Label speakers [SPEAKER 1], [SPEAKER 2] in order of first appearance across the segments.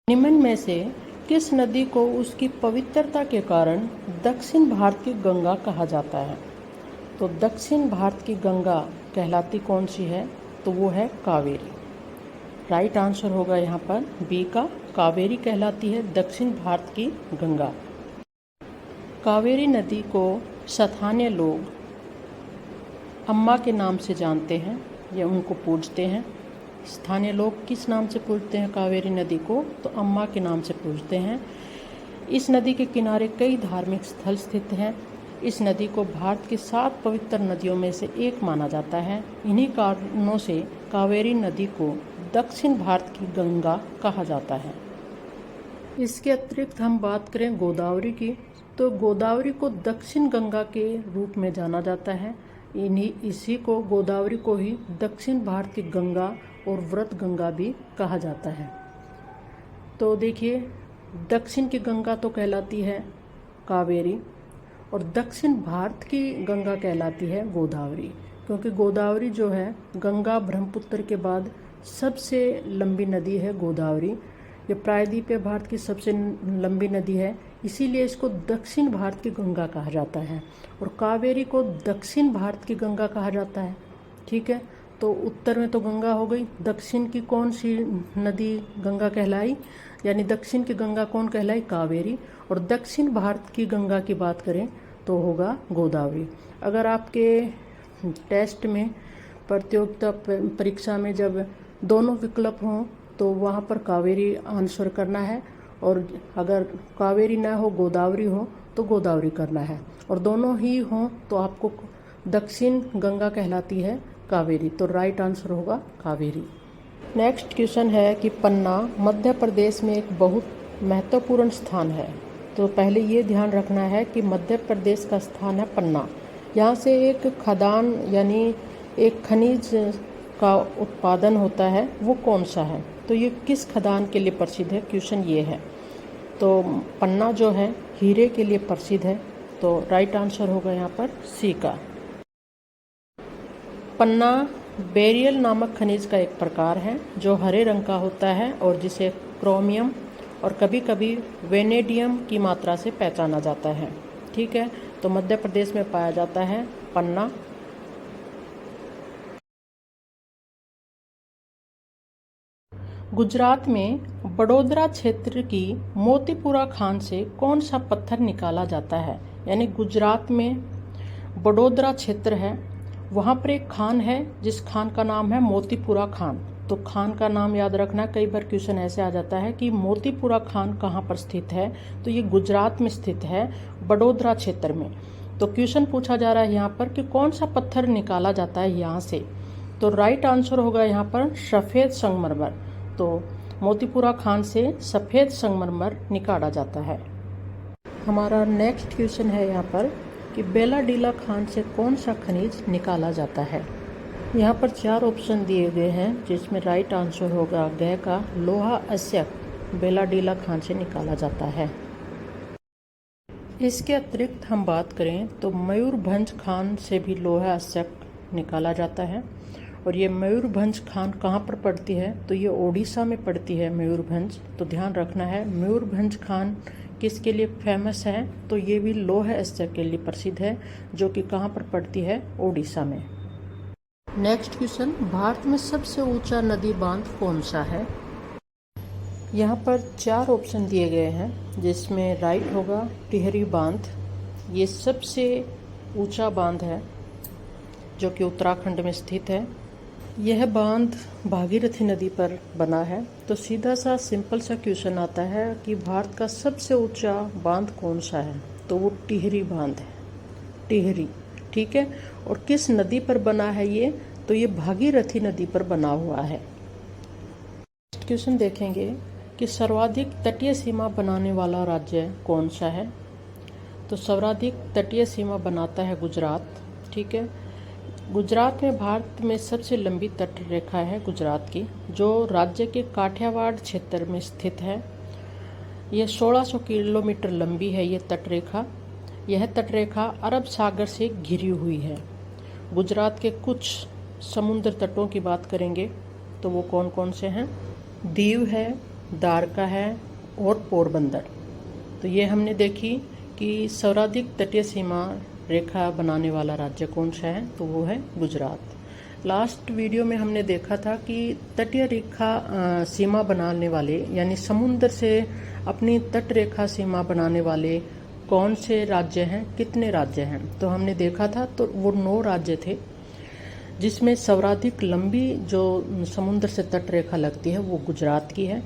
[SPEAKER 1] निम्न में से किस नदी को उसकी पवित्रता के कारण दक्षिण भारत की गंगा कहा जाता है? तो दक्षिण भारत की गंगा कहलाती कौन सी है? तो वो है कावेरी। राइट आंसर होगा यहाँ पर बी का, कावेरी कहलाती है दक्षिण भारत की गंगा। कावेरी नदी को स्थानीय लोग अम्मा के नाम से जानते हैं या उनको पूजते हैं। स्थानीय लोग किस नाम से पूजते हैं कावेरी नदी को? तो अम्मा के नाम से पूजते हैं। इस नदी के किनारे कई धार्मिक स्थल स्थित हैं। इस नदी को भारत की 7 पवित्र नदियों में से एक माना जाता है। इन्हीं कारणों से कावेरी नदी को दक्षिण भारत की गंगा कहा जाता है। इसके अतिरिक्त हम बात करें गोदावरी की, तो गोदावरी को दक्षिण गंगा के रूप में जाना जाता है। इसी को गोदावरी को ही दक्षिण भारत की गंगा और व्रत गंगा भी कहा जाता है। तो देखिए, दक्षिण की गंगा तो कहलाती है कावेरी और दक्षिण भारत की गंगा कहलाती है गोदावरी, क्योंकि गोदावरी जो है गंगा ब्रह्मपुत्र के बाद सबसे लंबी नदी है गोदावरी। ये प्रायद्वीपीय भारत की सबसे लंबी नदी है, इसीलिए इसको दक्षिण भारत की गंगा कहा जाता है और कावेरी को दक्षिण भारत की गंगा कहा जाता है। ठीक है, तो उत्तर में तो गंगा हो गई, दक्षिण की कौन सी नदी गंगा कहलाई, यानी दक्षिण की गंगा कौन कहलाई? कावेरी। और दक्षिण भारत की गंगा की बात करें तो होगा गोदावरी। अगर आपके टेस्ट में प्रतियोगिता परीक्षा में जब दोनों विकल्प हों तो वहाँ पर कावेरी आंसर करना है, और अगर कावेरी ना हो गोदावरी हो तो गोदावरी करना है, और दोनों ही हों तो आपको दक्षिण गंगा कहलाती है कावेरी। तो राइट आंसर होगा कावेरी। नेक्स्ट क्वेश्चन है कि पन्ना मध्य प्रदेश में एक बहुत महत्वपूर्ण स्थान है। तो पहले ये ध्यान रखना है कि मध्य प्रदेश का स्थान है पन्ना। यहाँ से एक खदान यानी एक खनिज का उत्पादन होता है, वो कौन सा है? तो ये किस खदान के लिए प्रसिद्ध है? क्वेश्चन ये है। तो पन्ना जो है हीरे के लिए प्रसिद्ध है, तो राइट आंसर होगा यहाँ पर सी का। पन्ना बेरियल नामक खनिज का एक प्रकार है जो हरे रंग का होता है और जिसे क्रोमियम और कभी कभी वेनेडियम की मात्रा से पहचाना जाता है। ठीक है, तो मध्य प्रदेश में पाया जाता है पन्ना। गुजरात में बड़ोदरा क्षेत्र की मोतीपुरा खान से कौन सा पत्थर निकाला जाता है? यानी गुजरात में बड़ोदरा क्षेत्र है, वहाँ पर एक खान है जिस खान का नाम है मोतीपुरा खान। तो खान का नाम याद रखना, कई बार क्वेश्चन ऐसे आ जाता है कि मोतीपुरा खान कहाँ पर स्थित है? तो ये गुजरात में स्थित है, बड़ोदरा क्षेत्र में। तो क्वेश्चन पूछा जा रहा है यहाँ पर कि कौन सा पत्थर निकाला जाता है यहाँ से? तो राइट आंसर होगा यहाँ पर सफ़ेद संगमरमर। तो मोतीपुरा खान से सफ़ेद संगमरमर निकाला जाता है। हमारा नेक्स्ट क्वेश्चन है यहाँ पर कि बेलाडीला खान से कौन सा खनिज निकाला जाता है? यहाँ पर 4 ऑप्शन दिए गए हैं, जिसमें राइट आंसर होगा ग का लोहा अस्यक बेलाडीला खान से निकाला जाता है। इसके अतिरिक्त हम बात करें तो मयूरभंज खान से भी लोहा अस्यक निकाला जाता है, और ये मयूरभंज खान कहाँ पर पड़ती है? तो ये ओडिशा में पड़ती है मयूरभंज। तो ध्यान रखना है, मयूरभंज खान किसके लिए फेमस है? तो ये भी लौह अस्यक के लिए प्रसिद्ध है, जो कि कहाँ पर पड़ती है? ओडिशा में। नेक्स्ट क्वेश्चन, भारत में सबसे ऊंचा नदी बांध कौन सा है? यहाँ पर 4 ऑप्शन दिए गए हैं, जिसमें राइट होगा टिहरी बांध। ये सबसे ऊंचा बांध है जो कि उत्तराखंड में स्थित है। यह बांध भागीरथी नदी पर बना है। तो सीधा सा सिंपल सा क्वेश्चन आता है कि भारत का सबसे ऊंचा बांध कौन सा है? तो वो टिहरी बांध है, टिहरी। ठीक है, और किस नदी पर बना है ये? तो ये भागीरथी नदी पर बना हुआ है। क्वेश्चन देखेंगे कि सर्वाधिक तटीय सीमा बनाने वाला राज्य कौन सा है? तो सर्वाधिक तटीय सीमा बनाता है गुजरात। ठीक है, गुजरात में भारत में सबसे लंबी तट रेखा है गुजरात की, जो राज्य के काठियावाड़ क्षेत्र में स्थित है। यह 1600 किलोमीटर लंबी है ये तट रेखा। यह तट रेखा अरब सागर से घिरी हुई है। गुजरात के कुछ समुद्र तटों की बात करेंगे तो वो कौन कौन से हैं? दीव है, द्वारका है और पोरबंदर। तो ये हमने देखी कि सर्वाधिक तटीय सीमा रेखा बनाने वाला राज्य कौन सा है, तो वो है गुजरात। लास्ट वीडियो में हमने देखा था कि तटीय रेखा सीमा बनाने वाले यानी समुद्र से अपनी तट रेखा सीमा बनाने वाले कौन से राज्य हैं, कितने राज्य हैं। तो हमने देखा था तो वो 9 राज्य थे, जिसमें सर्वाधिक लंबी जो समुद्र से तट रेखा लगती है वो गुजरात की है।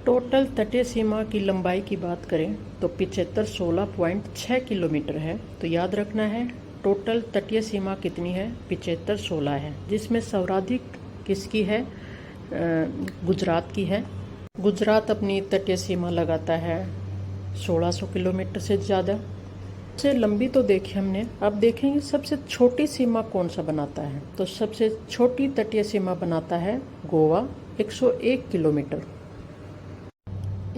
[SPEAKER 1] टोटल तटीय सीमा की लंबाई की बात करें तो 7516.6 किलोमीटर है। तो याद रखना है टोटल तटीय सीमा कितनी है, 7516 है, जिसमें सर्वाधिक किसकी है, गुजरात की है। गुजरात अपनी तटीय सीमा लगाता है 1600 किलोमीटर से ज़्यादा। सबसे लंबी तो देखी हमने, अब देखेंगे सबसे छोटी सीमा कौन सा बनाता है। तो सबसे छोटी तटीय सीमा बनाता है गोवा, 101 किलोमीटर।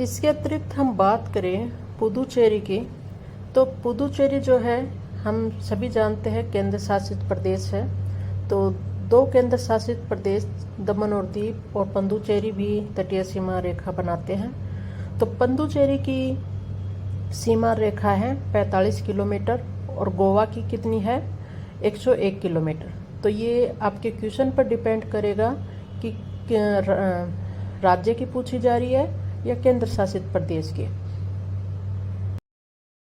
[SPEAKER 1] इसके अतिरिक्त हम बात करें पुदुचेरी की, तो पुदुचेरी जो है हम सभी जानते हैं केंद्र शासित प्रदेश है। तो 2 केंद्र शासित प्रदेश दमन और दीव और पुदुचेरी भी तटीय सीमा रेखा बनाते हैं। तो पुदुचेरी की सीमा रेखा है 45 किलोमीटर और गोवा की कितनी है, 101 किलोमीटर। तो ये आपके क्वेश्चन पर डिपेंड करेगा कि राज्य की पूछी जा रही है या केंद्र शासित प्रदेश की।